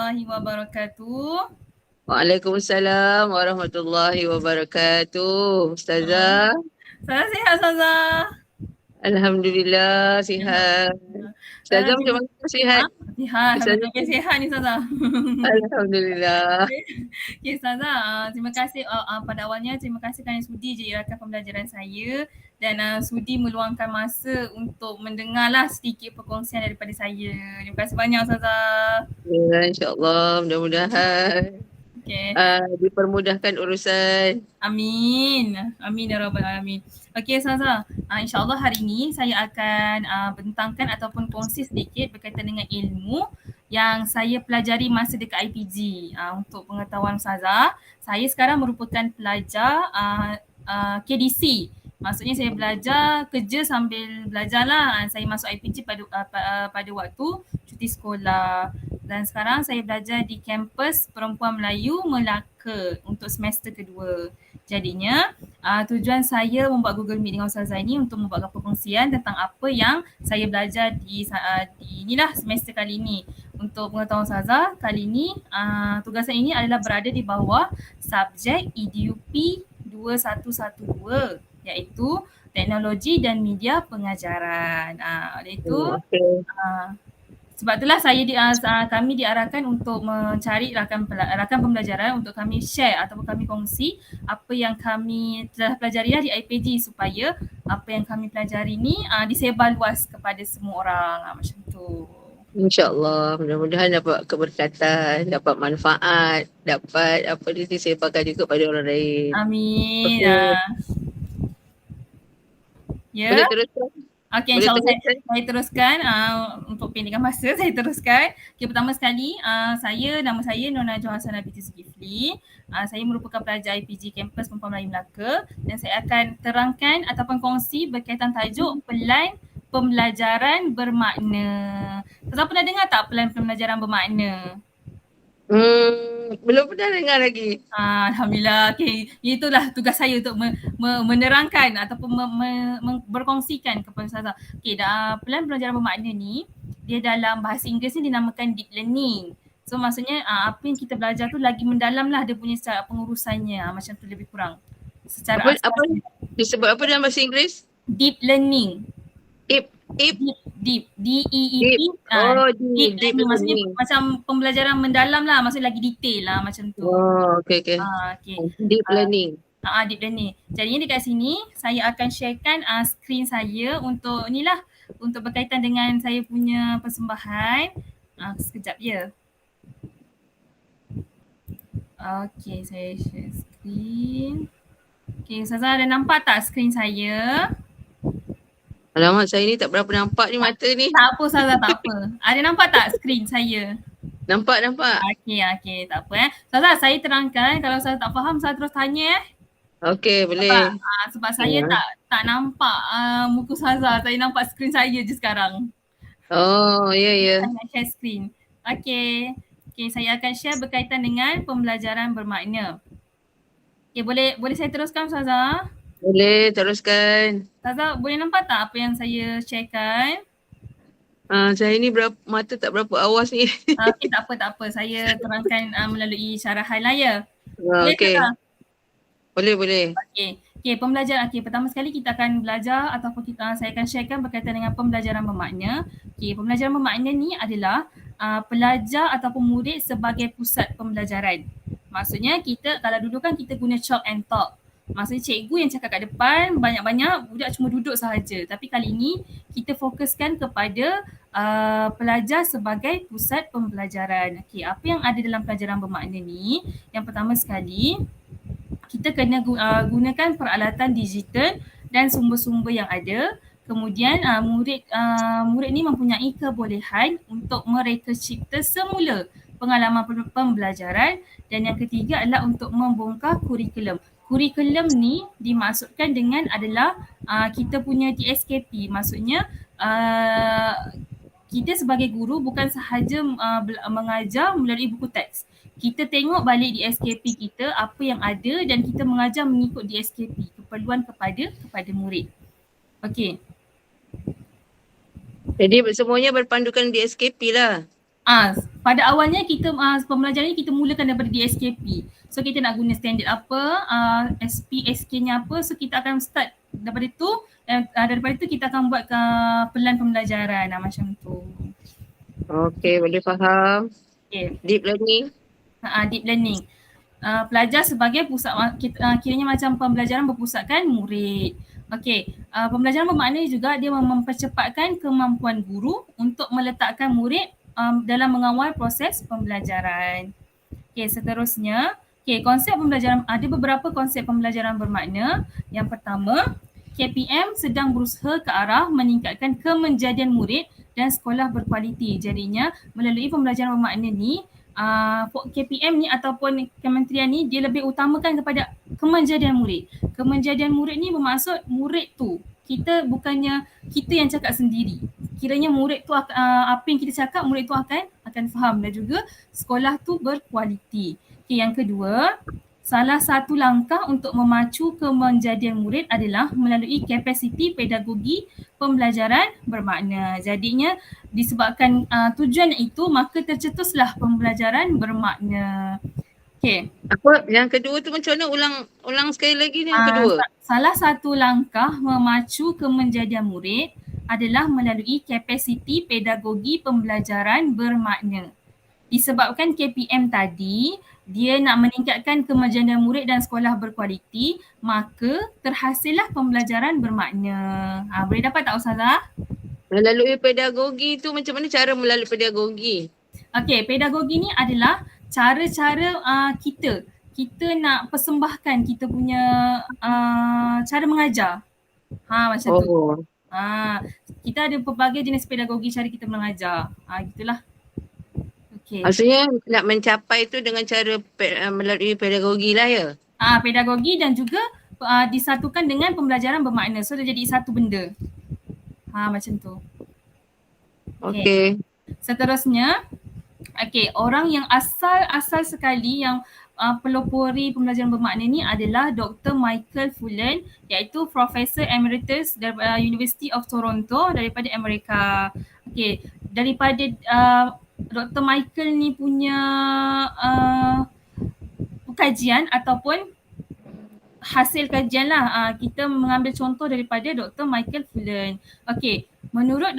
warahmatullahi wabarakatuh. Waalaikumsalam warahmatullahi wabarakatuh. Hmm. Ustazah, Saya sihat, Ustazah. Alhamdulillah sihat. Alhamdulillah. Ustazah macam Terima mana sihat? sihat. Ustazah, Alhamdulillah. Okay, sihat ni, Ustazah. Alhamdulillah. Okay, Ustazah. Terima kasih pada awalnya. Terima kasih kerana sudi je rakan pembelajaran saya dan sudi meluangkan masa untuk mendengarlah sedikit perkongsian daripada saya. Terima kasih banyak, Ustazah. Ya, InsyaAllah mudah-mudahan Okay. dipermudahkan urusan. Amin. Amin ya rabbal alamin. Okey Ustazah, insya-Allah hari ini saya akan bentangkan ataupun kongsi sedikit berkaitan dengan ilmu yang saya pelajari masa dekat IPG. Untuk pengetahuan Ustazah, saya sekarang merupakan pelajar KDC. Maksudnya saya belajar kerja sambil belajarlah. Saya masuk IPG pada waktu cuti sekolah. Dan sekarang saya belajar di kampus Perempuan Melayu Melaka untuk semester kedua. Jadinya tujuan saya membuat Google Meet dengan Ustazah ini untuk membuatkan perkongsian tentang apa yang saya belajar di inilah semester kali ini. Untuk pengetahuan Ustazah, kali ini tugasan ini adalah berada di bawah subjek EDUP 2112 iaitu Teknologi dan Media Pengajaran. Oleh itu, Okey. sebab itulah kami diarahkan untuk mencari rakan pembelajaran untuk kami share ataupun kami kongsi apa yang kami telah pelajari di IPG supaya apa yang kami pelajari ni disebar luas kepada semua orang macam tu. InsyaAllah mudah-mudahan dapat keberkatan, dapat manfaat, dapat apa dia disebarkan juga pada orang lain. Amin. Okey. Ya. Boleh teruskan? Okey, Boleh insyaAllah teruskan? saya teruskan untuk pendekkan masa saya teruskan. Okay, pertama sekali nama saya Nona Johansana binti Zulkifli. Saya merupakan pelajar IPG Kampus Perempuan Melayu Melaka dan saya akan terangkan ataupun kongsi berkaitan tajuk pelan pembelajaran bermakna. Tuan pernah dengar tak pelan pembelajaran bermakna? Belum pernah dengar lagi. Alhamdulillah. Okay. Itulah tugas saya untuk menerangkan ataupun berkongsikan kepada Ustazah. Okay, pelan pembelajaran bermakna ni, dia dalam bahasa Inggeris ni dinamakan deep learning. So maksudnya apa yang kita belajar tu lagi mendalam lah dia punya secara pengurusannya. Macam tu lebih kurang. Secara Apa asas disebut apa dalam bahasa Inggeris? deep learning. Ip. Deep. D-E-E-P. Deep. Deep Deep learning. Maksudnya learning. macam pembelajaran mendalam lah. Maksudnya lagi detail lah macam tu. Okay. Okay. Deep learning. Deep learning. Jadi dekat sini saya akan sharekan skrin saya untuk inilah untuk berkaitan dengan saya punya persembahan. Sekejap ya. Okay, saya share skrin. Okay, Ustazah ada nampak tak skrin saya? Alamak, saya ni tak berapa nampak ni mata ni. Tak apa Ustazah, tak apa. Ada nampak tak skrin saya? Nampak. Okay, tak apa Ustazah, saya terangkan. Kalau Ustazah tak faham, Ustazah terus tanya Okey, boleh. Sebab saya tak nampak muka Ustazah. Saya nampak skrin saya je sekarang. Oh, ya. Saya nak share skrin. Okay, saya akan share berkaitan dengan pembelajaran bermakna. Okay, boleh saya teruskan Ustazah? Boleh, teruskan. Ustazah boleh nampak tak apa yang saya sharekan? Saya ni mata tak berapa awas ni. Okay, tak apa. Saya terangkan melalui syarahan lah ya. Okey. Boleh. Okay, pembelajaran. Okay, pertama sekali kita akan belajar ataupun saya akan sharekan berkaitan dengan pembelajaran bermakna. Okay, pembelajaran bermakna ni adalah pelajar ataupun murid sebagai pusat pembelajaran. Maksudnya kita, kalau dulu kan kita guna chalk and talk. Maksudnya cikgu yang cakap kat depan, banyak-banyak budak cuma duduk sahaja. Tapi kali ni kita fokuskan kepada pelajar sebagai pusat pembelajaran. Okay, apa yang ada dalam pelajaran bermakna ni? Yang pertama sekali, kita kena gunakan peralatan digital dan sumber-sumber yang ada. Kemudian murid ni mempunyai kebolehan untuk mereka cipta semula pengalaman pembelajaran, dan yang ketiga adalah untuk membongkar kurikulum. Kurikulum ni dimaksudkan dengan adalah kita punya DSKP. Maksudnya kita sebagai guru bukan sahaja mengajar melalui buku teks. Kita tengok balik di SKP kita apa yang ada dan kita mengajar mengikut di SKP, keperluan kepada murid. Okey. Jadi semuanya berpandukan di SKP lah. Pada awalnya kita pembelajaran ni kita mulakan daripada DSKP. So kita nak guna standard apa, SP, SK-nya apa. So kita akan start daripada tu, dan daripada tu kita akan buat pelan pembelajaran macam tu. Okey, boleh faham. Okay. Deep learning. Deep learning. Pelajar sebagai pusat, kiranya macam pembelajaran berpusatkan murid. Okey, pembelajaran bermakna juga dia mempercepatkan kemampuan guru untuk meletakkan murid dalam mengawal proses pembelajaran. Okey, seterusnya, konsep pembelajaran, ada beberapa konsep pembelajaran bermakna. Yang pertama, KPM sedang berusaha ke arah meningkatkan kemenjadian murid dan sekolah berkualiti. Jadinya, melalui pembelajaran bermakna ni, KPM ni ataupun kementerian ni dia lebih utamakan kepada kemenjadian murid. Kemenjadian murid ni bermaksud murid tu, kita bukannya kita yang cakap sendiri. Kiranya murid tu apa yang kita cakap, murid tu akan faham, dan juga sekolah tu berkualiti. Yang kedua, salah satu langkah untuk memacu kemenjadian murid adalah melalui kapasiti pedagogi pembelajaran bermakna. Jadinya disebabkan tujuan itu, maka tercetuslah pembelajaran bermakna. Okey. Apa yang kedua tu macam mana? Ulang sekali lagi ni yang kedua. Salah satu langkah memacu kemenjadian murid adalah melalui kapasiti pedagogi pembelajaran bermakna. Disebabkan KPM tadi, dia nak meningkatkan kemenjadian murid dan sekolah berkualiti, maka terhasillah pembelajaran bermakna. Boleh dapat tak Ustazah? Melalui pedagogi tu macam mana cara melalui pedagogi? Okey, pedagogi ni adalah cara-cara kita nak persembahkan kita punya cara mengajar. Macam tu. Kita ada pelbagai jenis pedagogi cara kita mengajar. Gitulah. Okay. Maksudnya nak mencapai tu dengan cara melalui pedagogi lah ya? Pedagogi dan juga disatukan dengan pembelajaran bermakna. So dia jadi satu benda. Macam tu. Okay. Seterusnya, orang yang asal sekali yang pelopori pembelajaran bermakna ni adalah Dr. Michael Fullan, iaitu Professor Emeritus dari University of Toronto daripada Amerika. Daripada Dr. Michael ni punya kajian ataupun hasil kajian lah, kita mengambil contoh daripada Dr. Michael Fullan. Menurut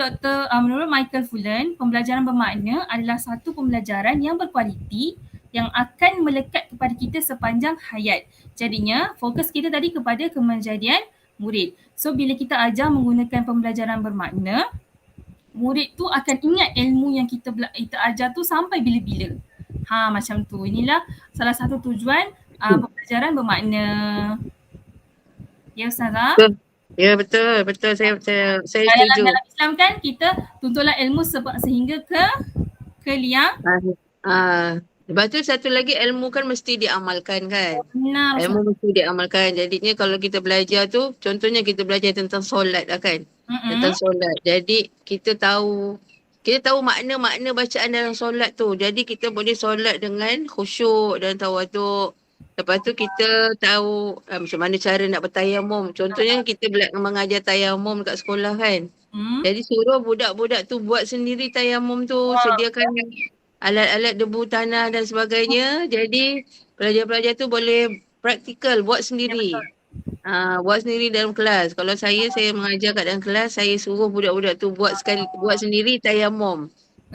Michael Fullan, pembelajaran bermakna adalah satu pembelajaran yang berkualiti yang akan melekat kepada kita sepanjang hayat. Jadinya, fokus kita tadi kepada kemenjadian murid. So, bila kita ajar menggunakan pembelajaran bermakna, murid tu akan ingat ilmu yang kita ajar tu sampai bila-bila. Macam tu. Inilah salah satu tujuan pembelajaran bermakna. Ya Ustazah? Ya betul. Saya setuju. Dalam Islam kan kita tuntutlah ilmu sehingga ke liang. Lepas tu satu lagi, ilmu kan mesti diamalkan kan? Benar. Ilmu mesti diamalkan. Jadinya kalau kita belajar tu, contohnya kita belajar tentang solat lah kan? Tentang solat. Jadi kita tahu makna-makna bacaan dalam solat tu. Jadi kita boleh solat dengan khusyuk dan tawaduk. Lepas tu kita tahu macam mana cara nak bertayamum. Contohnya kita mengajar tayamum dekat sekolah kan? Jadi suruh budak-budak tu buat sendiri tayamum tu. Sediakan alat-alat debu tanah dan sebagainya. Jadi pelajar-pelajar tu boleh praktikal buat sendiri. Buat sendiri dalam kelas. Kalau saya mengajar kat dalam kelas, saya suruh budak-budak tu buat sendiri tayamum.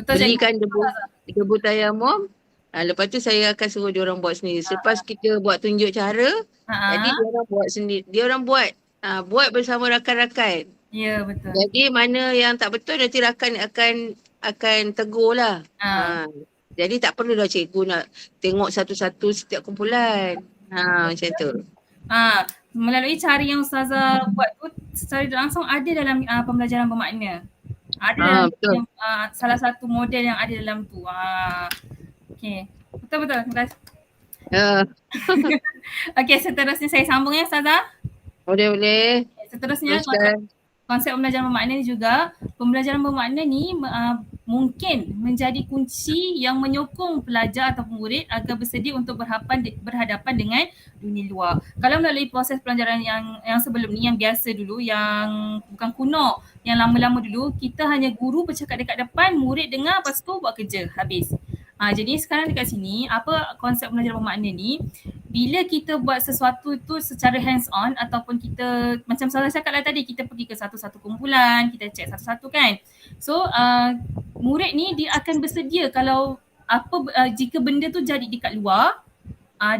Belikan debu tayamum. Lepas tu saya akan suruh diorang buat sendiri. Selepas kita buat tunjuk cara, jadi diorang buat sendiri. Diorang buat bersama rakan-rakan. Ya, betul. Jadi mana yang tak betul nanti rakan akan tegur lah. Jadi tak perlu dah cikgu nak tengok satu-satu setiap kumpulan. Macam tu. Melalui cara yang Ustazah buat tu, secara langsung ada dalam pembelajaran bermakna. Ada dalam salah satu model yang ada dalam tu. Betul. Seterusnya saya sambung ya Ustazah. Boleh. Seterusnya konsep pembelajaran bermakna ni juga, pembelajaran bermakna ni mungkin menjadi kunci yang menyokong pelajar atau murid agar bersedia untuk berhadapan dengan dunia luar. Kalau melalui proses pelajaran yang sebelum ni, yang biasa dulu, yang bukan kuno, yang lama-lama dulu, kita hanya guru bercakap dekat depan, murid dengar, lepas tu buat kerja, habis. Jadi sekarang dekat sini, apa konsep pembelajaran bermakna ni, bila kita buat sesuatu tu secara hands on ataupun kita macam saya cakap lah tadi, kita pergi ke satu-satu kumpulan, kita cek satu-satu kan. So murid ni dia akan bersedia kalau jika benda tu jadi dekat luar,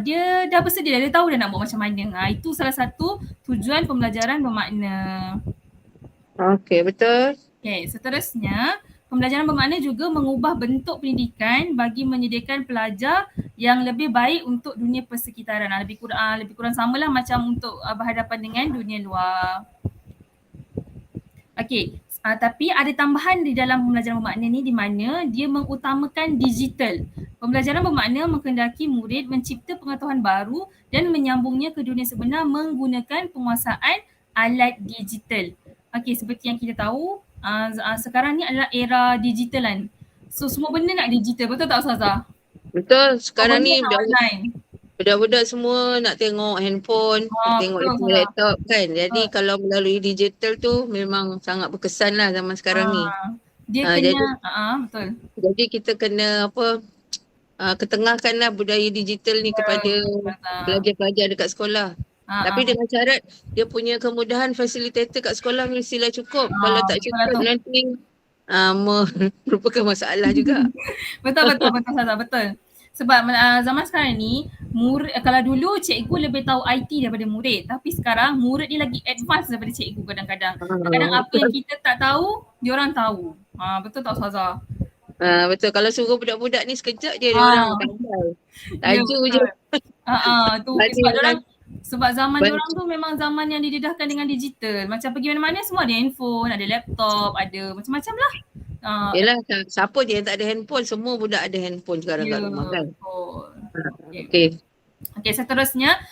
dia dah bersedia, dia tahu dah nak buat macam mana. Itu salah satu tujuan pembelajaran bermakna. Okey, betul. Okay, seterusnya pembelajaran bermakna juga mengubah bentuk pendidikan bagi menyediakan pelajar yang lebih baik untuk dunia persekitaran. Lebih kurang samalah macam untuk berhadapan dengan dunia luar. Okey, tapi ada tambahan di dalam pembelajaran bermakna ni di mana dia mengutamakan digital. Pembelajaran bermakna menghendaki murid mencipta pengetahuan baru dan menyambungnya ke dunia sebenar menggunakan penguasaan alat digital. Okey, seperti yang kita tahu, sekarang ni adalah era digitalan. So semua benda nak digital, betul tak Ustazah? Betul, sekarang ni online. budak-budak semua nak tengok handphone, tengok laptop kan. Jadi kalau melalui digital tu memang sangat berkesan lah zaman sekarang ni. Dia kena, betul. Jadi kita kena ketengahkan lah budaya digital ni kepada pelajar-pelajar dekat sekolah. Tapi dengan syarat dia punya kemudahan fasilitator kat sekolah mestilah cukup. Kalau tak cukup nanti merupakan masalah juga. Betul Ustazah, betul. Sebab zaman sekarang ni, kalau dulu cikgu lebih tahu IT daripada murid, tapi sekarang murid ni lagi advance daripada cikgu kadang-kadang. Kadang-kadang apa yang kita tak tahu, diorang tahu. Betul tak Ustazah? Betul, kalau suruh budak-budak ni sekejap je diorang pandai. Laju je. Sebab zaman diorang tu memang zaman yang didedahkan dengan digital. Macam pergi mana-mana semua ada handphone, ada laptop, ada macam-macam lah. Yelah, siapa je yang tak ada handphone, semua budak ada handphone sekarang kat rumah kan. Okey, seterusnya,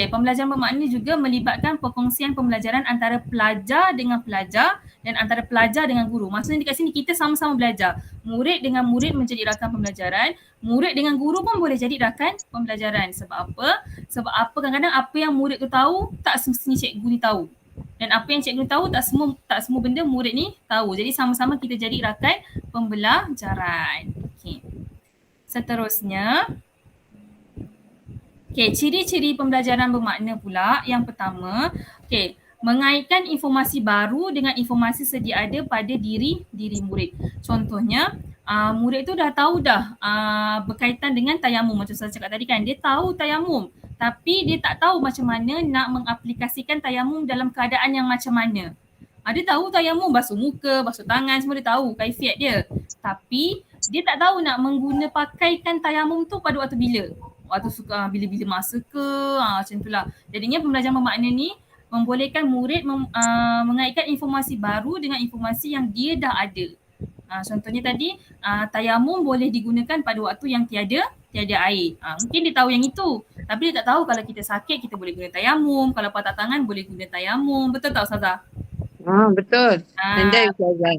pembelajaran bermakna juga melibatkan perkongsian pembelajaran antara pelajar dengan pelajar dan antara pelajar dengan guru. Maksudnya dekat sini kita sama-sama belajar. Murid dengan murid menjadi rakan pembelajaran, murid dengan guru pun boleh jadi rakan pembelajaran. Sebab apa? Kadang-kadang apa yang murid tu tahu, tak semestinya cikgu ni tahu. Dan apa yang cikgu tahu, tak semua benda murid ni tahu. Jadi sama-sama kita jadi rakan pembelajaran. Okey. Seterusnya, ciri-ciri pembelajaran bermakna pula. Yang pertama, mengaitkan informasi baru dengan informasi sedia ada pada diri murid. Contohnya, murid tu dah tahu berkaitan dengan tayamum. Macam saya cakap tadi kan, dia tahu tayamum. Tapi dia tak tahu macam mana nak mengaplikasikan tayamum dalam keadaan yang macam mana. Dia tahu tayamum, basuh muka, basuh tangan, semua dia tahu kaifiat dia. Tapi dia tak tahu nak pakaikan tayamum tu pada waktu bila. Waktu suka bila-bila masa ke, macam itulah. Jadinya pembelajaran bermakna ni membolehkan murid mengaitkan informasi baru dengan informasi yang dia dah ada. Contohnya tadi, tayamum boleh digunakan pada waktu yang tiada air. Mungkin dia tahu yang itu, tapi dia tak tahu kalau kita sakit kita boleh guna tayamum, kalau patah tangan boleh guna tayamum. Betul tak Ustazah? Betul. Pandai Ustazah.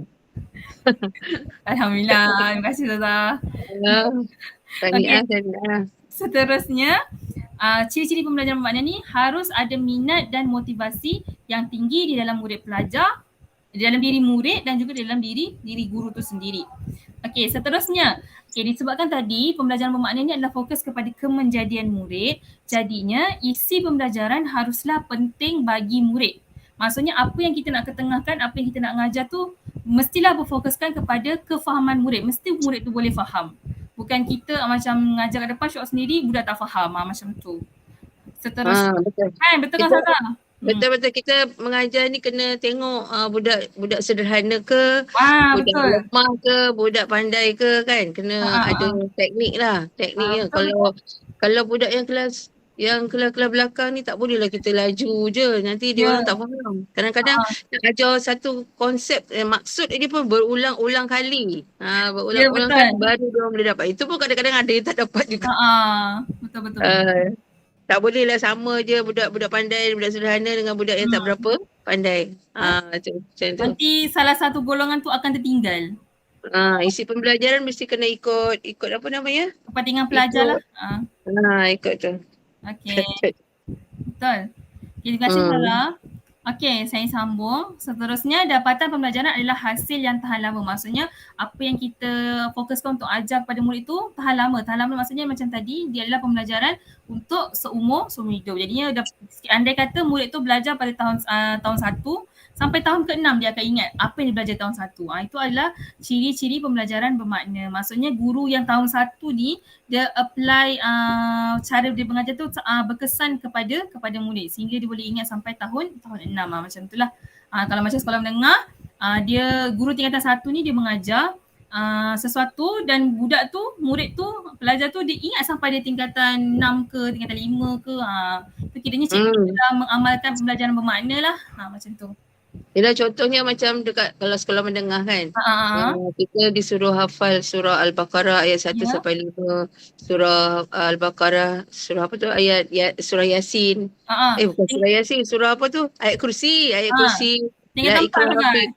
Alhamdulillah. Terima kasih Ustazah. Tahniah. Seterusnya, ciri-ciri pembelajaran bermakna ni harus ada minat dan motivasi yang tinggi di dalam murid pelajar, di dalam diri murid dan juga di dalam diri guru tu sendiri. Okey, seterusnya, disebabkan tadi pembelajaran bermakna ni adalah fokus kepada kemenjadian murid, jadinya isi pembelajaran haruslah penting bagi murid. Maksudnya apa yang kita nak ketengahkan, apa yang kita nak mengajar tu mestilah berfokuskan kepada kefahaman murid. Mesti murid tu boleh faham. Bukan kita macam mengajar kat depan syok sendiri, budak tak faham macam tu. Seterusnya. Betul. Betul kan Ustazah? Betul-betul, kita mengajar ni kena tengok budak sederhana ke, budak lemah ke, budak pandai ke kan. Kena ada teknik lah. Tekniknya. Kalau budak yang kelas belakang ni tak bolehlah kita laju je. Nanti dia orang tak faham. Kadang-kadang nak ajar satu konsep, maksud dia pun berulang-ulang kali. Berulang-ulang kali baru dia orang boleh dapat. Itu pun kadang-kadang ada yang tak dapat juga. Betul-betul. Tak bolehlah sama je budak-budak pandai, budak sederhana dengan budak yang tak berapa pandai. Macam tu. Nanti salah satu golongan tu akan tertinggal. Isi pembelajaran mesti kena ikut apa namanya? Kepentingan pelajar lah. Ikut tu. Okey. Betul. Okay, terima kasih Hmm. Sarah. Okey, saya sambung. Seterusnya, dapatan pembelajaran adalah hasil yang tahan lama. Maksudnya, apa yang kita fokuskan untuk ajar kepada murid itu tahan lama. Tahan lama maksudnya macam tadi, dia adalah pembelajaran untuk seumur hidup. Jadinya, andai kata murid tu belajar pada tahun 1 sampai tahun ke-6 dia akan ingat apa yang dia belajar tahun 1. Itu adalah ciri-ciri pembelajaran bermakna. Maksudnya, guru yang tahun 1 ni, dia apply cara dia mengajar tu berkesan kepada murid sehingga dia boleh ingat sampai tahun 6 macam itulah. Kalau macam sekolah menengah, dia guru tingkatan 1 ni dia mengajar sesuatu dan budak tu, murid tu, pelajar tu dia ingat sampai dia tingkatan 6 ke, tingkatan 5 ke. Itu kiranya cikgu dalam mengamalkan pembelajaran bermakna lah. Macam tu. Yelah, contohnya macam dekat kalau sekolah menengah kan, kita disuruh hafal surah Al-Baqarah ayat 1 sampai 5, surah Al-Baqarah, surah apa tu, surah Yasin. Bukan surah Yasin, surah apa tu? Ayat kursi. La ikrah hafiz.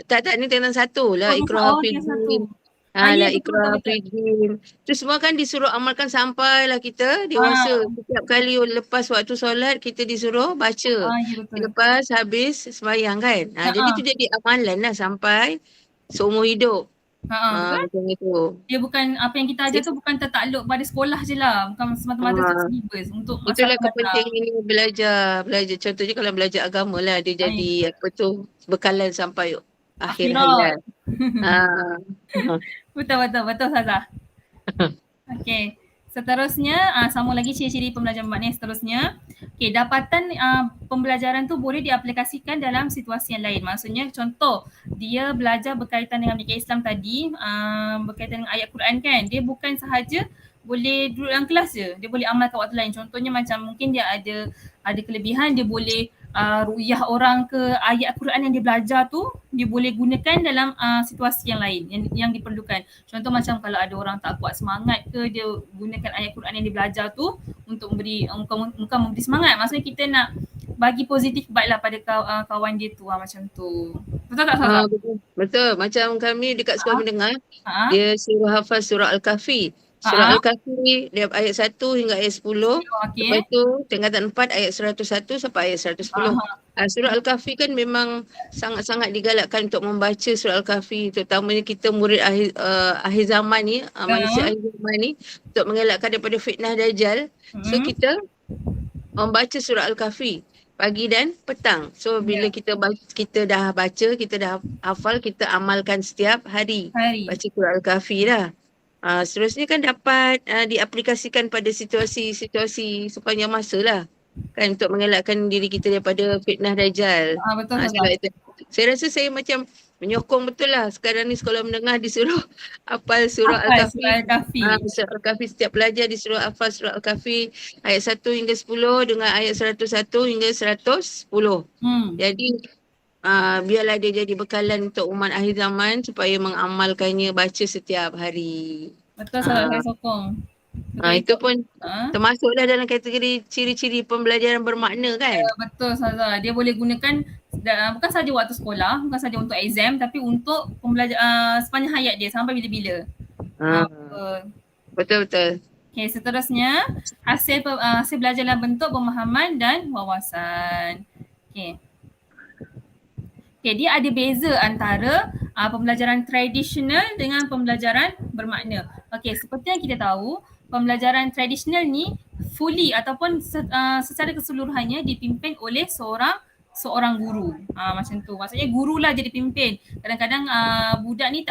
Tak, ni tingkatan 1. La ikrah hafizin. La ikrah hafizin. Itu semua kan disuruh amalkan sampailah kita dewasa. Setiap kali lepas waktu solat kita disuruh baca. Lepas habis sembahyang kan. Jadi tu jadi amalan lah sampai seumur hidup. Macam itu. Dia bukan, apa yang kita ajar tu bukan tertakluk pada sekolah je lah. Bukan semata-mata untuk syllabus. Untuk itulah kepentingan belajar. Contohnya kalau belajar agama lah, dia jadi apa tu, bekalan sampai akhir hayat. Betul Ustazah. Okey. Seterusnya, sama lagi ciri-ciri pembelajaran bermakna seterusnya. Okey, dapatan pembelajaran tu boleh diaplikasikan dalam situasi yang lain. Maksudnya contoh, dia belajar berkaitan dengan pendidikan Islam tadi, berkaitan dengan ayat Quran kan. Dia bukan sahaja boleh duduk dalam kelas je. Dia boleh amalkan waktu lain. Contohnya macam mungkin dia ada kelebihan, dia boleh ru'yah orang ke ayat Quran yang dia belajar tu, dia boleh gunakan dalam situasi yang lain yang diperlukan. Contoh macam kalau ada orang tak kuat semangat ke, dia gunakan ayat Quran yang dia belajar tu untuk memberi semangat. Maksudnya kita nak bagi positif vibe lah pada kawan dia tu, macam tu. Betul tak Sarah? Betul. Macam kami dekat sekolah menengah, dia suruh hafal surah Al-Kahfi. Surah Al-Kahfi dia ayat 1 hingga ayat 10. Lepas tu tingkatan 4 ayat 101 sampai ayat 110. Surah Al-Kahfi kan memang sangat-sangat digalakkan untuk membaca surah Al-Kahfi, terutamanya kita murid akhir zaman ni, manusia akhir zaman ni, untuk mengelakkan daripada fitnah Dajjal. So kita membaca surah Al-Kahfi pagi dan petang. So bila kita dah baca, kita dah hafal, kita amalkan setiap hari. Baca surah Al-Kahfi lah. Seterusnya kan dapat diaplikasikan pada situasi-situasi sepanjang masa lah. Kan, untuk mengelakkan diri kita daripada fitnah Dajjal. Betul. Saya rasa saya macam menyokong betul lah. Sekarang ni sekolah menengah disuruh hafal surah Al-Kahfi. Surah Al-Kahfi, setiap pelajar disuruh hafal surah Al-Kahfi ayat 1 hingga 10 dengan ayat 101 hingga 110. Jadi biarlah dia jadi bekalan untuk umat akhir zaman supaya mengamalkannya, baca setiap hari. Betul, saya sokong. Itu pun termasuklah dalam kategori ciri-ciri pembelajaran bermakna kan. Betul Sarah. Dia boleh gunakan bukan saja waktu sekolah, bukan saja untuk exam, tapi untuk pembelajaran sepanjang hayat dia sampai bila-bila. Betul. Okay, seterusnya hasil belajar dalam bentuk pemahaman dan wawasan. Okay, dia ada beza antara pembelajaran tradisional dengan pembelajaran bermakna. Okay, seperti yang kita tahu, pembelajaran tradisional ni fully ataupun secara keseluruhannya dipimpin oleh seorang guru. Macam tu. Maksudnya gurulah jadi pimpin. Kadang-kadang budak ni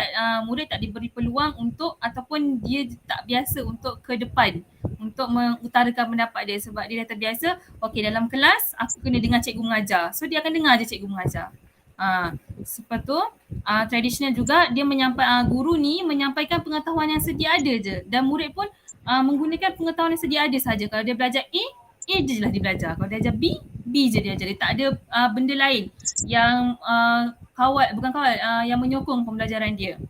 murid tak diberi peluang untuk, ataupun dia tak biasa untuk ke depan untuk mengutarakan pendapat dia, sebab dia dah terbiasa, okay, dalam kelas aku kena dengar cikgu mengajar. So dia akan dengar je cikgu mengajar. Seperti tu, tradisional juga dia guru ni menyampaikan pengetahuan yang sedia ada je, dan murid pun menggunakan pengetahuan yang sedia ada saja. Kalau dia belajar A je lah dia belajar. Kalau dia ajar B je dia ajar. Dia tak ada benda lain yang yang menyokong pembelajaran dia.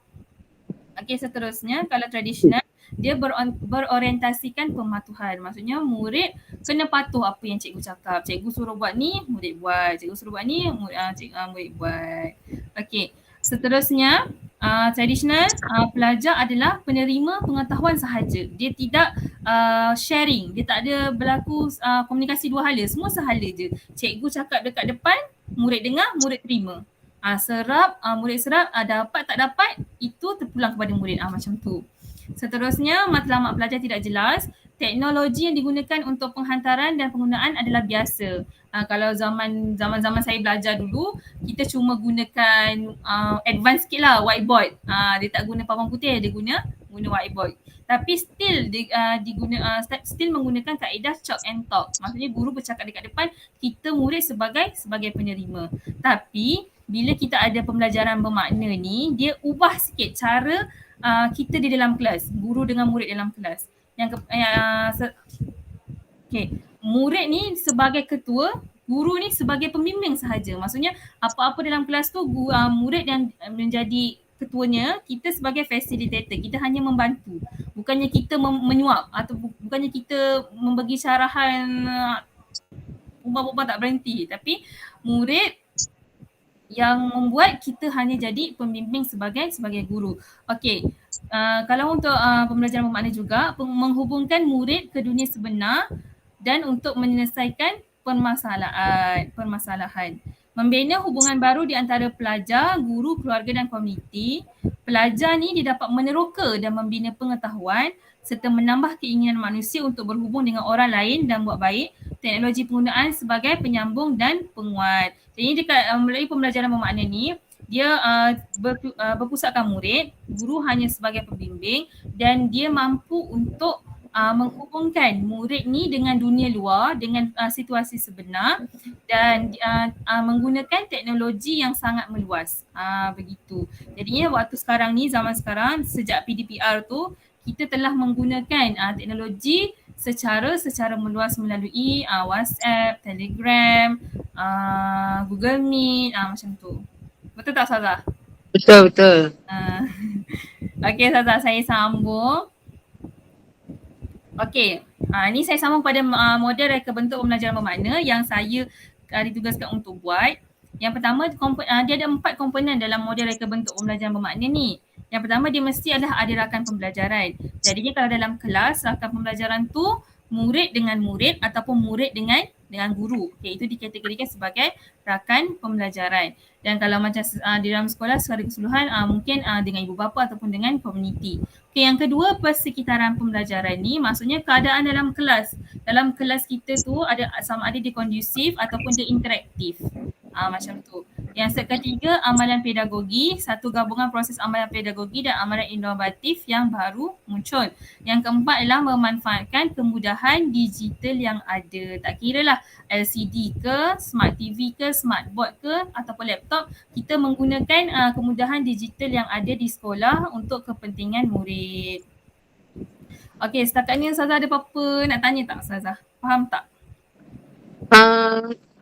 Okey, seterusnya kalau tradisional, dia berorientasikan pematuhan. Maksudnya murid kena patuh apa yang cikgu cakap. Cikgu suruh buat ni, murid buat. Cikgu suruh buat ni, murid buat. Okey. Seterusnya, tradisional pelajar adalah penerima pengetahuan sahaja. Dia tidak sharing. Dia tak ada berlaku komunikasi dua hala. Semua sehala je. Cikgu cakap dekat depan, murid dengar, murid terima. Murid serap, dapat tak dapat, itu terpulang kepada murid. Macam tu. Seterusnya, matlamat pelajar tidak jelas. Teknologi yang digunakan untuk penghantaran dan penggunaan adalah biasa. Kalau zaman saya belajar dulu, kita cuma gunakan advance sikit lah, whiteboard. Dia tak guna papan putih, dia guna whiteboard. Tapi still still menggunakan kaedah chalk and talk. Maksudnya guru bercakap dekat depan, kita murid sebagai penerima. Tapi bila kita ada pembelajaran bermakna ni, dia ubah sikit cara kita di dalam kelas, guru dengan murid dalam kelas. Murid ni sebagai ketua, guru ni sebagai pembimbing sahaja. Maksudnya apa-apa dalam kelas tu murid yang menjadi ketuanya, kita sebagai facilitator, kita hanya membantu. Bukannya kita menyuap atau bukannya kita membagi syarahan ubah-ubah tak berhenti. Tapi murid yang membuat, kita hanya jadi pembimbing sebagai guru. Okey. Kalau untuk pembelajaran bermakna juga, menghubungkan murid ke dunia sebenar dan untuk menyelesaikan permasalahan. Membina hubungan baru di antara pelajar, guru, keluarga dan komuniti. Pelajar ni dia dapat meneroka dan membina pengetahuan serta menambah keinginan manusia untuk berhubung dengan orang lain dan buat baik. Teknologi penggunaan sebagai penyambung dan penguat. Jadi melalui pembelajaran bermakna ni, dia berpusatkan murid, guru hanya sebagai pembimbing dan dia mampu untuk menghubungkan murid ni dengan dunia luar, dengan situasi sebenar dan menggunakan teknologi yang sangat meluas. Begitu. Jadinya waktu sekarang ni, zaman sekarang, sejak PDPR tu, kita telah menggunakan teknologi secara meluas melalui WhatsApp, Telegram, Google Meet, macam tu. Betul tak Ustazah? Betul. Okey Ustazah, saya sambung. Okey, ni saya sambung pada model reka bentuk pembelajaran bermakna yang saya ditugaskan untuk buat. Yang pertama, dia ada 4 komponen dalam model reka bentuk pembelajaran bermakna ni. Yang pertama, dia mesti adalah ada rakan pembelajaran. Jadinya kalau dalam kelas, rakan pembelajaran tu murid dengan murid ataupun murid dengan guru. Okay, itu dikategorikan sebagai rakan pembelajaran. Dan kalau macam di dalam sekolah secara keseluruhan, mungkin dengan ibu bapa ataupun dengan komuniti. Okay, yang kedua, persekitaran pembelajaran ni maksudnya keadaan dalam kelas. Dalam kelas kita tu sama ada dia kondusif ataupun dia interaktif. Macam tu. Yang ketiga, amalan pedagogi, satu gabungan proses amalan pedagogi dan amalan inovatif yang baru muncul. Yang keempat adalah memanfaatkan kemudahan digital yang ada. Tak kira lah LCD ke, smart TV ke, smart board ke ataupun laptop, kita menggunakan kemudahan digital yang ada di sekolah untuk kepentingan murid. Okey, setakat ni Ustazah ada apa-apa nak tanya tak Ustazah? Faham tak?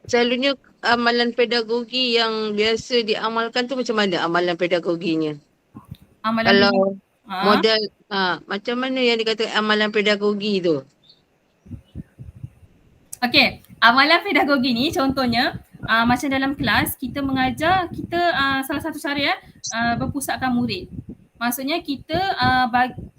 Selalunya amalan pedagogi yang biasa diamalkan tu macam mana amalan pedagoginya? Kalau model macam mana yang dikatakan amalan pedagogi tu? Okey, amalan pedagogi ni contohnya macam dalam kelas kita mengajar, kita salah satu cara berpusatkan murid. Maksudnya kita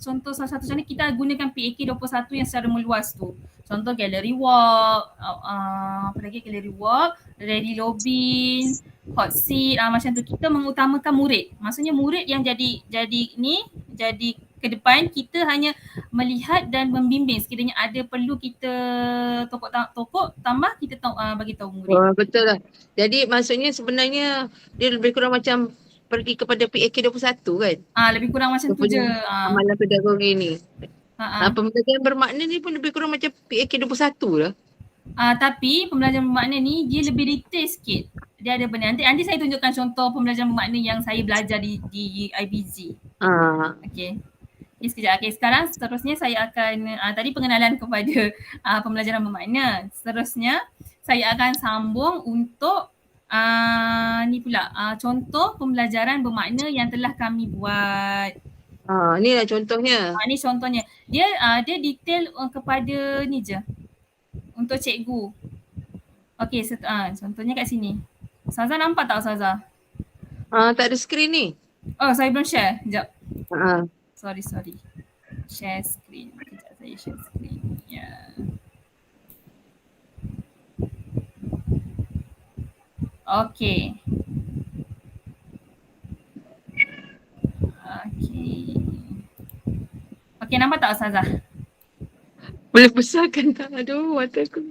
contoh salah satu cara kita gunakan PAK 21 yang secara meluas tu. Contoh gallery walk, apa lagi, gallery walk, ready lobbying, hot seat, macam tu. Kita mengutamakan murid. Maksudnya murid yang jadi ke depan, kita hanya melihat dan membimbing. Sekiranya ada perlu kita tokok tambah, kita bagi tahu murid. Betul lah. Jadi maksudnya sebenarnya dia lebih kurang macam pergi kepada PAK 21 kan? Lebih kurang macam tu je. Amalan pedagogi ni. Pembelajaran bermakna ni pun lebih kurang macam PAK 21 lah. Tapi pembelajaran bermakna ni dia lebih detail sikit. Dia ada benda. Nanti saya tunjukkan contoh pembelajaran bermakna yang saya belajar di IBZ. Okey. Sekejap. Okay, sekarang seterusnya saya akan, tadi pengenalan kepada pembelajaran bermakna. Seterusnya saya akan sambung untuk ni pula contoh pembelajaran bermakna yang telah kami buat. Ni lah contohnya. Ni contohnya. Dia detail kepada ni je. Untuk cikgu. Okey, contohnya kat sini. Ustazah nampak tak Ustazah? Tak ada skrin ni. Oh, saya belum share. Sekejap. Ha. Sorry. Share screen. Sekejap saya share screen. Ya. Okey. Okey, nampak tak Ustazah? Boleh besarkan tak? Aduh, mata aku.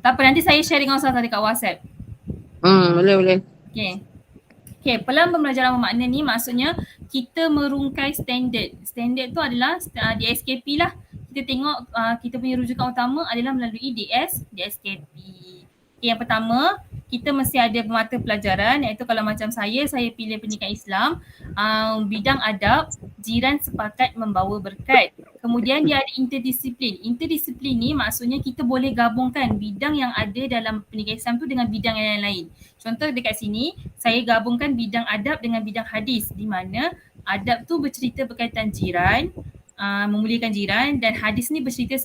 Tak apa, nanti saya share dengan Ustazah dekat WhatsApp. Boleh. Okey, pelan pembelajaran bermakna ni maksudnya kita merungkai standard. Standard tu adalah di SKP lah. Kita tengok kita punya rujukan utama adalah melalui DSKP. Okay, yang pertama, kita mesti ada mata pelajaran, iaitu kalau macam saya pilih pendidikan Islam, bidang adab, jiran sepakat membawa berkat. Kemudian dia ada interdisiplin. Interdisiplin ni maksudnya kita boleh gabungkan bidang yang ada dalam pendidikan Islam tu dengan bidang yang lain. Contoh dekat sini, saya gabungkan bidang adab dengan bidang hadis, di mana adab tu bercerita berkaitan jiran, memuliakan jiran, dan hadis ni bercerita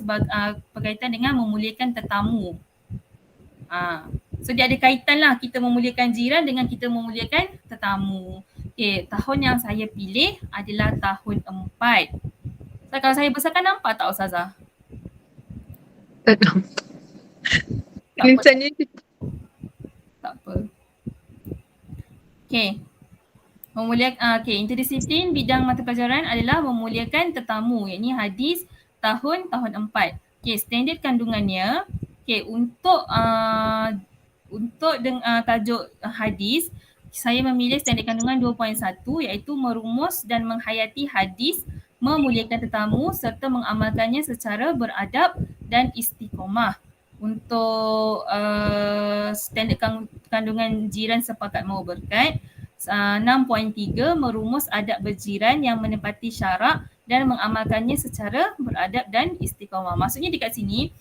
berkaitan dengan memuliakan tetamu. So dia ada kaitan lah kita memuliakan jiran dengan kita memuliakan tetamu. Okay, tahun yang saya pilih adalah tahun 4. So, kalau saya besarkan nampak tak Ustazah? Tak nampak. Tak apa. Okay. Interdisiplin bidang mata pelajaran adalah memuliakan tetamu, iaitu hadis tahun 4. Okay, standard kandungannya. Okay, untuk tajuk hadis, saya memilih standard kandungan 2.1, iaitu merumus dan menghayati hadis, memuliakan tetamu serta mengamalkannya secara beradab dan istiqomah. Untuk standard kandungan jiran sepakat mau berkat, 6.3, merumus adab berjiran yang menepati syarak dan mengamalkannya secara beradab dan istiqamah. Maksudnya dekat sini,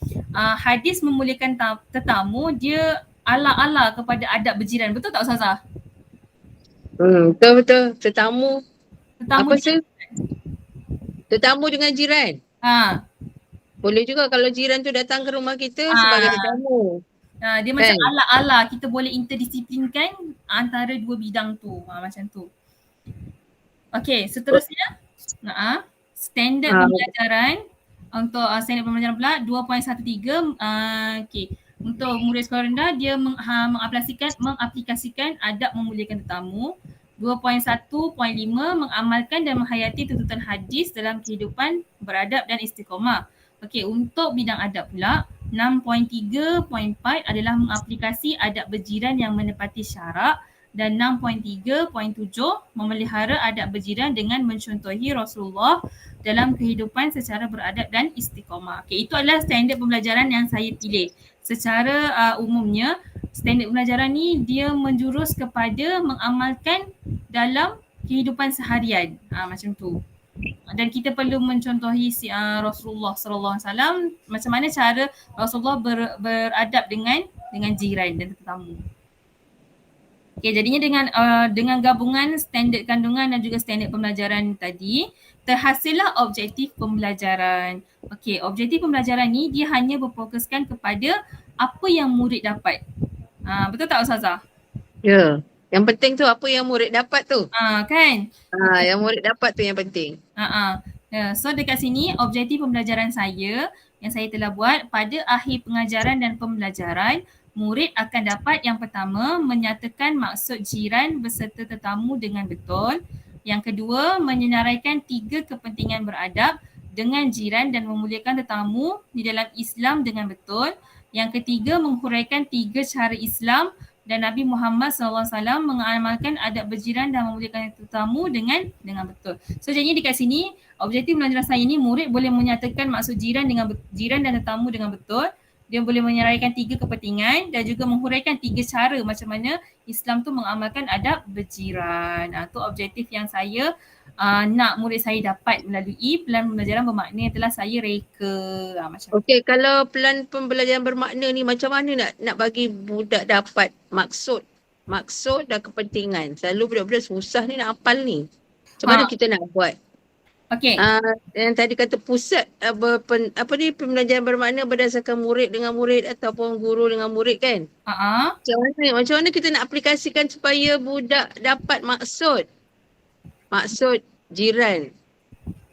hadis memuliakan tetamu, dia ala-ala kepada adab berjiran. Betul tak Ustazah? Betul. Tetamu apa sih? Tetamu dengan jiran. Boleh juga kalau jiran tu datang ke rumah kita sebagai tetamu. Dia macam ala-ala, kita boleh interdisiplinkan antara dua bidang tu. Macam tu. Okey, seterusnya standard pembelajaran. Untuk standard pembelajaran pula 2.13, okey. Untuk murid sekolah rendah, dia mengaplikasikan adab memuliakan tetamu. 2.1.5, mengamalkan dan menghayati tuntutan hadis dalam kehidupan beradab dan istiqomah. Okey, untuk bidang adab pula, 6.3.4 adalah mengaplikasi adab berjiran yang menepati syarak, dan 6.3.7 memelihara adab berjiran dengan mencontohi Rasulullah dalam kehidupan secara beradab dan istiqomah. Okay, itu adalah standard pembelajaran yang saya pilih. Secara umumnya, standard pembelajaran ni dia menjurus kepada mengamalkan dalam kehidupan seharian. Macam tu. Dan kita perlu mencontohi Rasulullah sallallahu alaihi wasallam, macam mana cara Rasulullah beradab dengan jiran dan tetamu. Okay, jadinya dengan gabungan standard kandungan dan juga standard pembelajaran tadi, terhasillah objektif pembelajaran. Okay, objektif pembelajaran ni dia hanya berfokuskan kepada apa yang murid dapat. Betul tak Ustazah? Ya. Yang penting tu apa yang murid dapat tu. Kan? Yang murid dapat tu yang penting. So dekat sini objektif pembelajaran saya yang saya telah buat, pada akhir pengajaran dan pembelajaran, murid akan dapat yang pertama, menyatakan maksud jiran beserta tetamu dengan betul. Yang kedua, menyenaraikan 3 kepentingan beradab dengan jiran dan memuliakan tetamu di dalam Islam dengan betul. Yang ketiga, menghuraikan 3 cara Islam dan Nabi Muhammad SAW mengamalkan adab berjiran dan memuliakan tetamu dengan betul. So jadinya dekat sini, objektif pembelajaran saya ni, murid boleh menyatakan maksud jiran dan tetamu dengan betul. Dia boleh menyeraikan 3 kepentingan dan juga menghuraikan 3 cara macam mana Islam tu mengamalkan adab berjiran. Tu objektif yang saya nak murid saya dapat melalui pelan pembelajaran bermakna yang telah saya reka. Okey, kalau pelan pembelajaran bermakna ni macam mana nak bagi budak dapat maksud dan kepentingan? Selalu budak-budak susah ni nak hafal ni. Macam mana kita nak buat? Okey. Yang tadi kata pusat apa ni pembelajaran bermakna berdasarkan murid dengan murid ataupun guru dengan murid kan? Macam mana kita nak aplikasikan supaya budak dapat maksud jiran?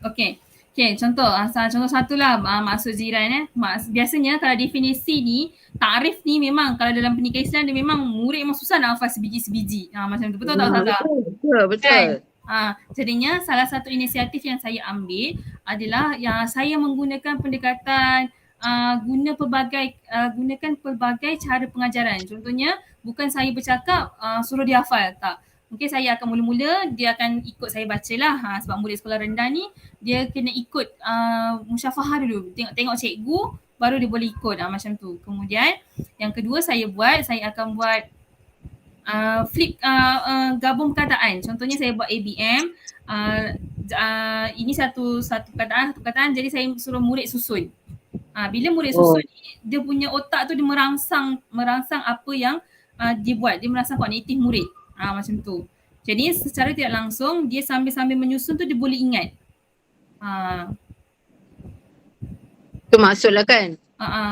Okey. Okey, contoh contoh satulah maksud jiran biasanya kalau definisi ni, takrif ni memang kalau dalam pendidikan Islam dia memang murid memang susah nak hafal sebiji-sebiji. Macam tu. Betul tak Ustazah? Betul. Kan? Jadinya salah satu inisiatif yang saya ambil adalah yang saya menggunakan pendekatan gunakan pelbagai cara pengajaran. Contohnya bukan saya bercakap suruh dia hafal, tak. Mungkin saya akan mula-mula dia akan ikut saya bacalah sebab murid sekolah rendah ni dia kena ikut musyafahah dulu. Tengok cikgu baru dia boleh ikut macam tu. Kemudian yang kedua saya akan buat gabung perkataan. Contohnya saya buat ABM. Ini satu perkataan jadi saya suruh murid susun. Bila murid susun ni dia punya otak tu dia merangsang apa yang dia buat. Dia merangsang kognitif murid. Macam tu. Jadi secara tidak langsung dia sambil-sambil menyusun tu dia boleh ingat. Itu maksudlah kan?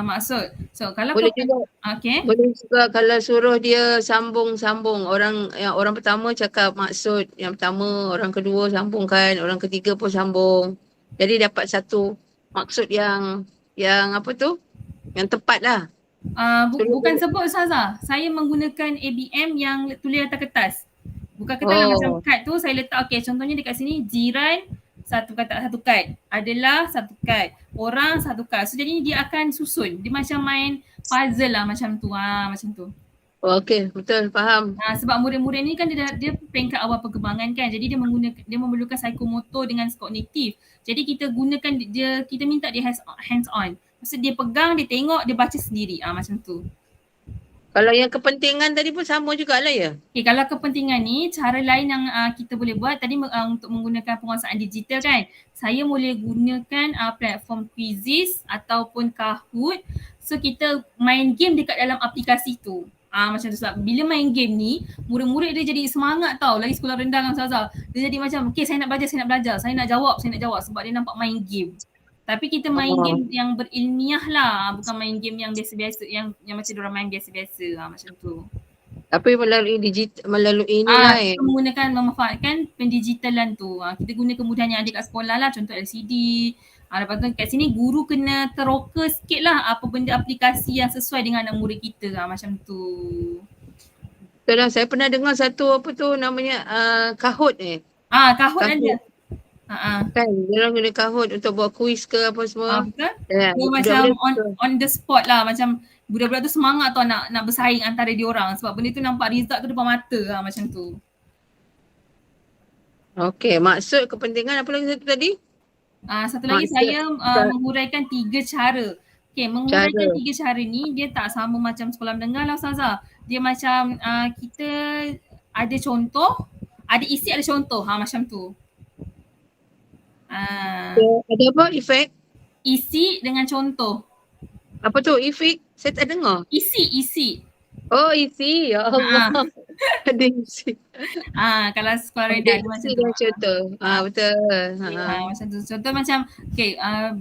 Maksud. So kalau boleh juga kalau suruh dia sambung orang pertama cakap maksud yang pertama, orang kedua sambungkan, orang ketiga pun sambung. Jadi dapat satu maksud yang apa tu? Yang tepat lah. Bukan sebut Ustazah. Saya menggunakan ABM yang tulis atas kertas. Bukan kertas macam kad tu saya letak contohnya dekat sini jiran satu kad, adalah satu kad, orang satu kad. So jadi dia akan susun. Dia macam main puzzle lah macam tu. Macam tu. Okey, betul, faham. Sebab murid-murid ni kan dia peringkat awal perkembangan kan. Jadi dia memerlukan psikomotor dengan kognitif. Jadi kita gunakan kita minta dia hands on. Maksud dia pegang, dia tengok, dia baca sendiri. Macam tu. Kalau yang kepentingan tadi pun sama jugalah ya? Kalau kepentingan ni, cara lain yang kita boleh buat tadi untuk menggunakan penguasaan digital kan. Saya boleh gunakan platform Quizizz ataupun Kahoot. So kita main game dekat dalam aplikasi tu. Macam tu sebab bila main game ni, murid-murid dia jadi semangat tau. Lagi sekolah rendah kan Ustazah. Dia jadi macam, saya nak belajar. Saya nak jawab sebab dia nampak main game. Tapi kita main game yang berilmiah lah. Bukan main game yang biasa-biasa. Yang macam diorang main biasa-biasa. Macam tu. Tapi melalui ni lah kita memanfaatkan pendigitalan tu. Kita guna kemudahan yang ada kat sekolah lah. Contoh LCD. Lepas tu kat sini guru kena teroka sikit lah apa benda aplikasi yang sesuai dengan anak murid kita. Macam tu. Betul lah. Saya pernah dengar satu apa tu namanya Kahoot ni. Kahoot ada. Kan dia guna Kahoot untuk buat kuis ke apa semua. Betul. Dia macam on the spot lah. Macam budak-budak tu semangat tau nak bersaing antara diorang. Sebab benda tu nampak result tu depan mata macam tu. Okey, maksud kepentingan apa lagi satu tadi? Satu lagi saya menguraikan 3 cara. Menguraikan 3 cara ni dia tak sama macam sekolah menengah lah Ustazah. Dia macam kita ada contoh, ada isi, ada contoh. Macam tu. Ada apa? Efek? Isi dengan contoh. Apa tu? Efek? Saya tak dengar. Isi. Oh, isi. Ya Allah. Ada isi. Kalau sekolah rendah ada macam tu. Contoh. Betul. Macam tu. Contoh macam,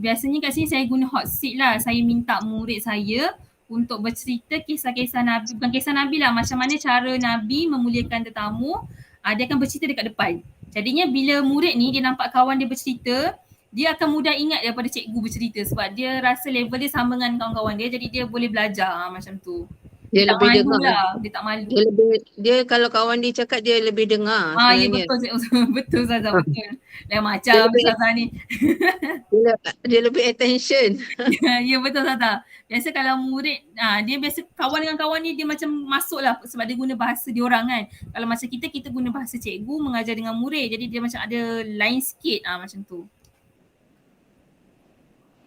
biasanya kat sini saya guna hot seat lah. Saya minta murid saya untuk bercerita kisah-kisah Nabi. Bukan kisah Nabi lah. Macam mana cara Nabi memuliakan tetamu. Dia akan bercerita dekat depan. Jadinya bila murid ni dia nampak kawan dia bercerita, dia akan mudah ingat daripada cikgu bercerita sebab dia rasa level dia sama dengan kawan-kawan dia, jadi dia boleh belajar macam tu. Dia tak lebih malu dengar. Lah. Dia tak malu. Dia kalau kawan dia cakap dia lebih dengar. Ya betul. Betul Ustazah, betul. Lain macam Ustazah ni. Dia lebih attention. Ya betul Ustazah. Biasa kalau murid, dia biasa kawan dengan kawan ni dia macam masuk lah sebab dia guna bahasa diorang kan. Kalau macam kita guna bahasa cikgu mengajar dengan murid. Jadi dia macam ada lain sikit macam tu.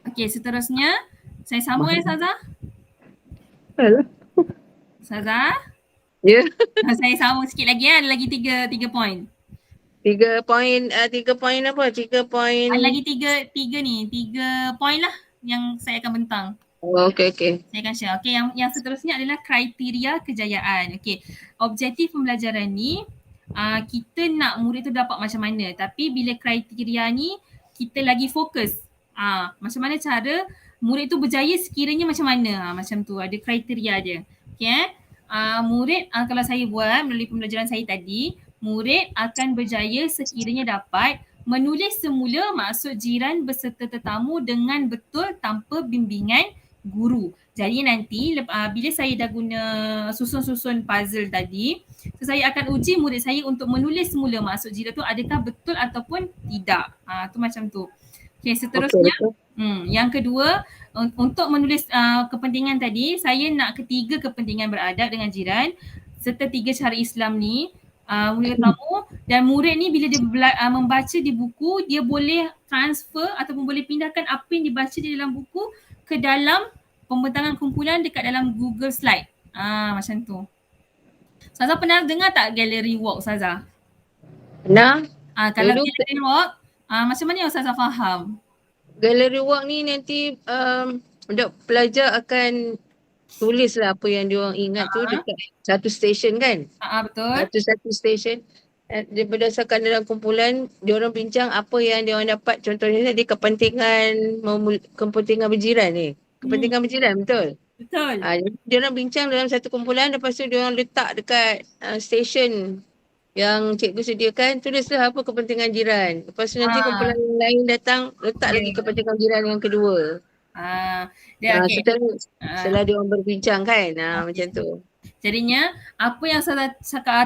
Okey, seterusnya saya sambung Ustazah. Ustazah? Ya. Saya sambung sikit lagi ada lagi 3 poin. 3 poin apa? 3 poin. Lagi 3 ni, 3 poin lah yang saya akan bentang. Okey. Saya akan share. Okey, yang seterusnya adalah kriteria kejayaan. Okey, objektif pembelajaran ni kita nak murid tu dapat macam mana. Tapi bila kriteria ni kita lagi fokus. Macam mana cara murid tu berjaya sekiranya macam mana? Macam tu, ada kriteria dia. Okay, murid kalau saya buat melalui pembelajaran saya tadi, murid akan berjaya sekiranya dapat menulis semula maksud jiran beserta tetamu dengan betul tanpa bimbingan guru. Jadi nanti bila saya dah guna susun-susun puzzle tadi, so saya akan uji murid saya untuk menulis semula maksud jiran tu adakah betul ataupun tidak. Tu macam tu. Okay, seterusnya yang kedua, untuk menulis kepentingan tadi, saya nak ketiga kepentingan beradab dengan jiran serta 3 cara Islam ni, murid tamu, dan murid ni bila dia membaca di buku, dia boleh transfer ataupun boleh pindahkan apa yang dibaca di dalam buku ke dalam pembentangan kumpulan dekat dalam Google Slide. Macam tu. Saza pernah dengar tak gallery walk, Saza? Pernah. Kalau gallery walk, macam mana yang Saza faham? Gallery walk ni nanti pelajar akan tulis lah apa yang diorang ingat tu dekat satu stesen kan. Betul. Satu stesen. Berdasarkan dalam kumpulan, diorang bincang apa yang diorang dapat. Contohnya tadi kepentingan berjiran ni. Kepentingan berjiran, betul? Betul. Diorang bincang dalam satu kumpulan, lepas tu diorang letak dekat stesen yang cikgu sediakan, tulislah apa kepentingan jiran. Lepas tu nanti kumpulan lain datang, letak lagi kepentingan jiran yang kedua. Setelah dia orang berbincang kan, macam tu. Jadinya apa yang saya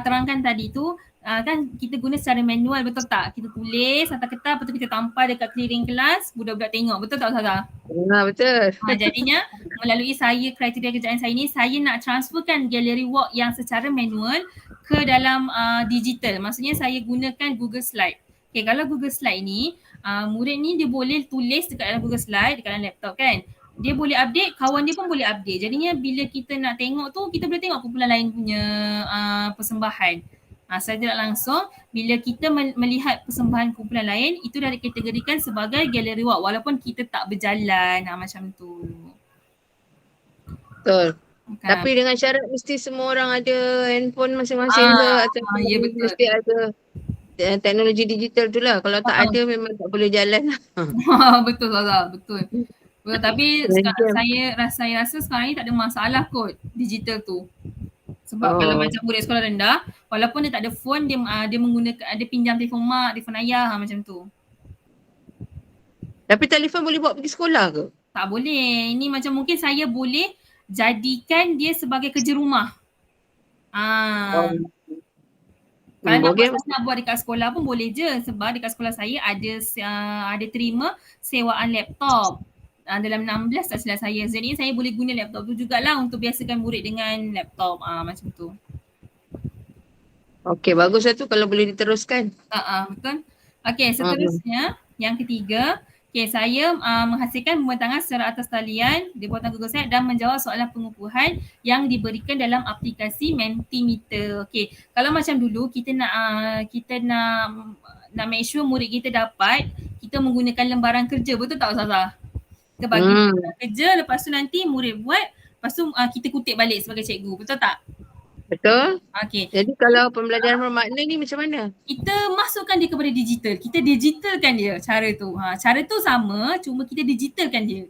terangkan tadi tu, kan kita guna secara manual, betul tak? Kita tulis atas kertas, lepas tu kita tampal dekat keliling kelas, budak-budak tengok, betul tak Ustazah? Betul. Jadinya melalui kriteria kerjaan saya ni, saya nak transferkan gallery walk yang secara manual ke dalam digital. Maksudnya saya gunakan Google Slide. Okay, kalau Google Slide ni, murid ni dia boleh tulis dekat dalam Google Slide, dekat dalam laptop kan. Dia boleh update, kawan dia pun boleh update. Jadinya bila kita nak tengok tu, kita boleh tengok kumpulan lain punya persembahan. Secara tidak langsung, bila kita melihat persembahan kumpulan lain, itu dah dikategorikan sebagai gallery walk walaupun kita tak berjalan, macam tu. Betul. Tapi dengan syarat mesti semua orang ada handphone masing-masing ke, atau mesti ada teknologi digital tu lah. Kalau tak ada memang tak boleh jalan. Betul Zaza, betul. Tapi saya rasa sekarang ni tak ada masalah kot digital tu. Sebab kalau macam murid sekolah rendah, walaupun dia tak ada phone, dia menggunakan, dia pinjam telefon mak, telefon ayah, macam tu. Tapi telefon boleh bawa pergi sekolah ke? Tak boleh. Ini macam mungkin saya boleh jadikan dia sebagai kerja rumah. Kalau nak buat dekat sekolah pun boleh je, sebab dekat sekolah saya ada terima sewaan laptop. Dalam 16 tak silap saya. Jadi saya boleh guna laptop tu jugalah untuk biasakan murid dengan laptop. Macam tu. Okey, bagus lah tu kalau boleh diteruskan. Betul. Okey, seterusnya yang ketiga, saya menghasilkan pembentangan secara atas talian di buatan Google Slide dan menjawab soalan pengukuhan yang diberikan dalam aplikasi Mentimeter. Okey, kalau macam dulu kita nak make sure murid kita dapat, kita menggunakan lembaran kerja, betul tak Ustazah? Kita bagi kerja, lepas tu nanti murid buat, lepas tu kita kutip balik sebagai cikgu, betul tak? Betul. Jadi kalau pembelajaran bermakna ni macam mana? Kita masukkan dia kepada digital. Kita digitalkan dia cara tu. Cara tu sama, cuma kita digitalkan dia.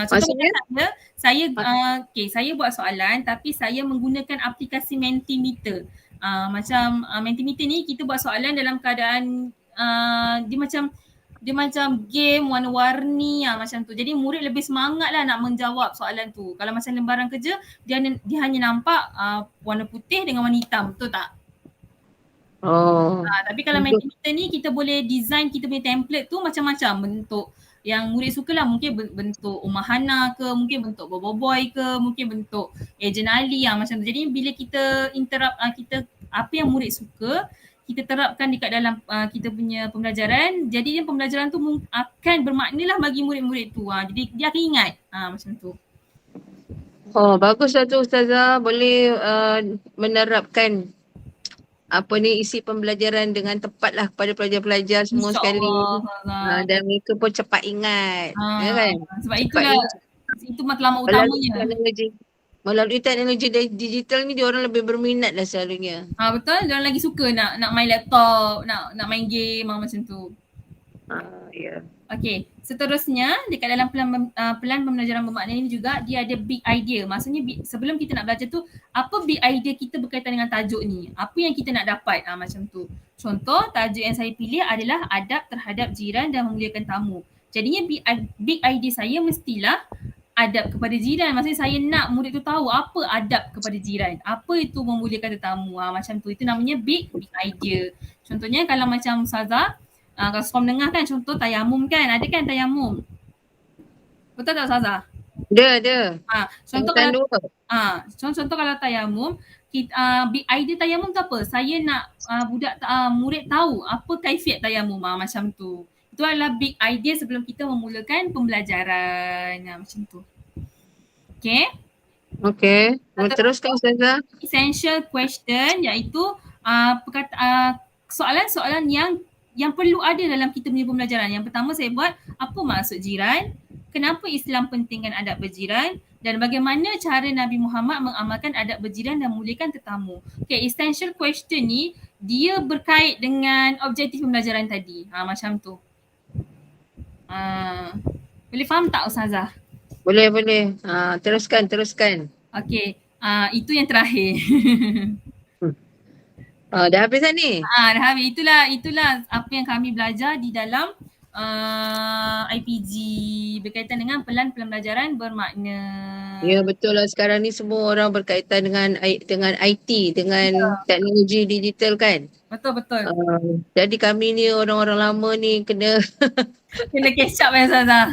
Contohnya saya buat soalan tapi saya menggunakan aplikasi Mentimeter. Macam Mentimeter ni kita buat soalan dalam keadaan dia macam game warna-warni macam tu. Jadi murid lebih semangat lah nak menjawab soalan tu. Kalau macam lembaran kerja, dia hanya nampak warna putih dengan warna hitam. Betul tak? Tapi kalau Mentimeter ni kita boleh design kita punya template tu macam-macam bentuk yang murid suka lah. Mungkin bentuk Umar Hana ke, mungkin bentuk Bobo Boy ke, mungkin bentuk Ejen Ali macam tu. Jadi bila kita apa yang murid suka, kita terapkan dekat dalam kita punya pembelajaran. Jadi pembelajaran tu akan bermakna lah bagi murid-murid tu. Jadi dia akan ingat macam tu. Baguslah tu Ustazah. Boleh menerapkan isi pembelajaran dengan tepat lah kepada pelajar-pelajar semua sekali. Dan mereka pun cepat ingat. Kan? Sebab itu matlamat utamanya. Melalui teknologi digital ni diorang lebih berminat lah selalunya. Betul, diorang lagi suka nak main laptop, nak main game macam tu. Ya. Okey, seterusnya dekat dalam pelan pembelajaran bermakna ini juga dia ada big idea. Maksudnya sebelum kita nak belajar tu, apa big idea kita berkaitan dengan tajuk ni? Apa yang kita nak dapat? Macam tu. Contoh, tajuk yang saya pilih adalah adab terhadap jiran dan memuliakan tamu. Jadinya big idea saya mestilah adab kepada jiran. Maksudnya saya nak murid tu tahu apa adab kepada jiran. Apa itu memuliakan tetamu. Macam tu. Itu namanya big idea. Contohnya kalau macam Ustazah, kalau sekolah menengah kan contoh tayamum kan. Ada kan tayamum? Betul tak Ustazah? Ada. Contoh kalau contoh kalau tayamum, big idea tayamum tu apa? Saya nak murid tahu apa kaifiat tayamum. Macam tu. Itu adalah big idea sebelum kita memulakan pembelajaran. Macam tu. Okay. Okay. Teruskan Ustazah. Essential question iaitu soalan-soalan yang perlu ada dalam kita punya pembelajaran. Yang pertama saya buat, apa maksud jiran? Kenapa Islam pentingkan adab berjiran? Dan bagaimana cara Nabi Muhammad mengamalkan adab berjiran dan memuliakan tetamu? Okay, essential question ni dia berkait dengan objektif pembelajaran tadi. Macam tu. Boleh faham tak Ustazah? Boleh. Teruskan. Okay. Itu yang terakhir. Dah habis dah ni? Dah habis. Itulah apa yang kami belajar di dalam IPG berkaitan dengan pelan pembelajaran bermakna. Ya, betul lah. Sekarang ni semua orang berkaitan dengan IT, dengan teknologi digital kan? Betul. Jadi kami ni orang-orang lama ni kena catch up Ustazah.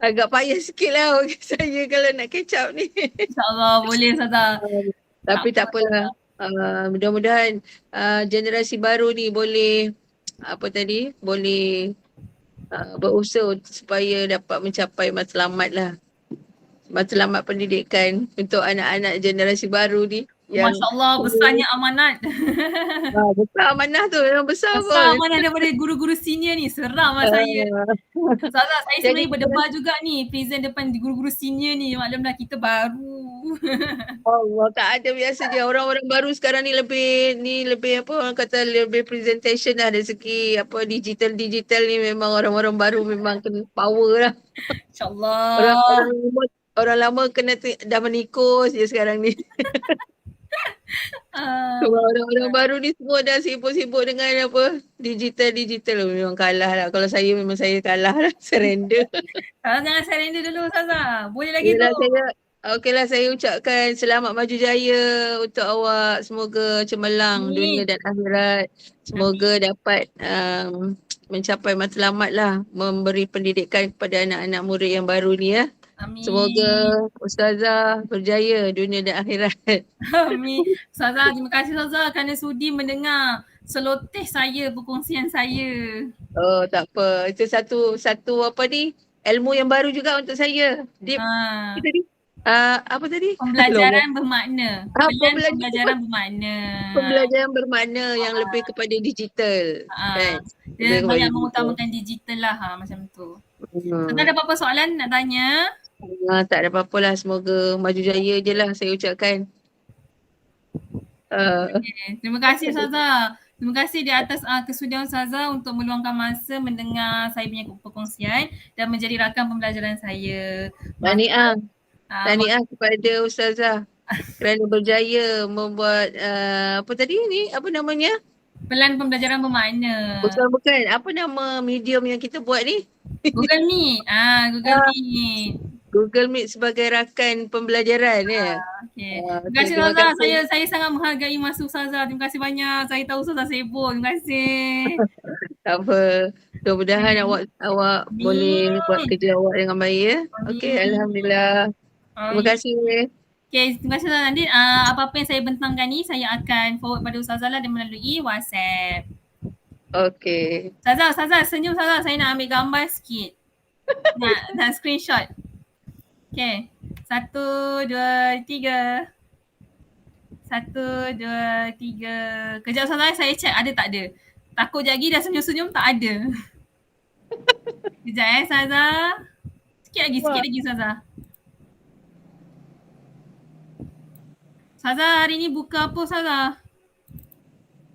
Agak payah sikit lah bagi saya kalau nak catch up ni. InsyaAllah boleh Ustazah. Tapi tak apalah. Mudah-mudahan generasi baru ni boleh boleh berusaha supaya dapat mencapai matlamat lah. Matlamat pendidikan untuk anak-anak generasi baru ni. Masya Allah, besarnya amanat. Besar amanah tu, memang besar pun. Besar amanah daripada guru-guru senior ni, seram lah saya. Ustazah, saya sebenarnya berdebar juga ni, present depan guru-guru senior ni. Maklumlah kita baru. Allah, tak ada, biasa je. Orang-orang baru sekarang ni lebih apa orang kata, lebih presentation lah dari segi apa digital ni. Memang orang-orang baru memang kena power lah. InsyaAllah. Orang lama kena dah menikus je sekarang ni. Orang-orang baru ni semua dah sibuk-sibuk dengan apa digital memang kalah lah. Kalau saya memang saya kalah lah, surrender. Jangan surrender dulu Ustazah. Boleh lagi tu. Okeylah, saya ucapkan selamat maju jaya untuk awak. Semoga cemerlang dunia dan akhirat. Semoga dapat mencapai matlamat lah, memberi pendidikan kepada anak-anak murid yang baru ni ya. Amin. Semoga Ustazah berjaya dunia dan akhirat. Amin. Ustazah, terima kasih Ustazah kerana sudi mendengar seloteh saya, perkongsian saya. Oh, tak apa. Itu satu apa ni, ilmu yang baru juga untuk saya. Apa tadi? Pembelajaran bermakna. Pembelajaran bermakna. Pembelajaran bermakna yang lebih kepada digital. Kan? Dia banyak mengutamakan digital lah macam tu. Tentang ada apa-apa soalan nak tanya? Tak ada apa-apa lah. Semoga maju jaya je lah saya ucapkan. Terima kasih Ustazah. Terima kasih di atas kesudian Ustazah untuk meluangkan masa mendengar saya punya perkongsian dan menjadi rakan pembelajaran saya. Tahniah kepada Ustazah kerana berjaya membuat apa tadi ni, apa namanya? Pelan pembelajaran bermakna. Bukan. Apa nama medium yang kita buat ni? Google Meet. Google Meet. Google Meet sebagai rakan pembelajaran ya. Okay. Terima kasih Ustazah. Saya sangat menghargai masa Ustazah. Terima kasih banyak. Saya tahu Ustazah sibuk. Terima kasih. Tak apa. Mudah-mudahan awak boleh buat kerja awak dengan baik ya. Okey, alhamdulillah. Terima kasih. Okay, terima kasih Ustazah. Nanti apa-apa yang saya bentangkan ni saya akan forward pada Ustazah lah dan melalui WhatsApp. Okay. Ustazah, senyum Ustazah. Saya nak ambil gambar sikit. nak screenshot. Okay. 1, 2, 3. 1, 2, 3. Kejap Ustazah, saya check ada tak ada. Takut je lagi dah senyum-senyum tak ada. Kejap Ustazah. Sikit lagi Ustazah. Ustazah, hari ni buka apa Ustazah?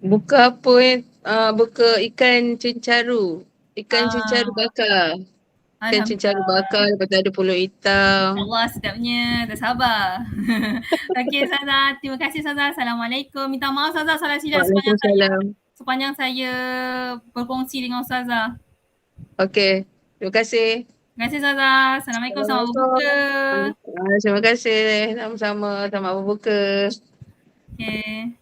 Buka apa buka ikan cencaru. Ikan cincang bakar. Ikan cincang bakar, Alhamdulillah. lepas tu ada pulut hitam. Allah sedapnya. Tak sabar. Okey Ustazah. Terima kasih Ustazah. Assalamualaikum. Minta maaf Ustazah salah silap Waalaikumsalam. sepanjang saya berkongsi dengan Ustazah. Okey, terima kasih. Terima kasih Ustazah. Assalamualaikum. Selamat berbuka. Assalamualaikum. Terima kasih. Sama-sama. Selamat berbuka. Okay.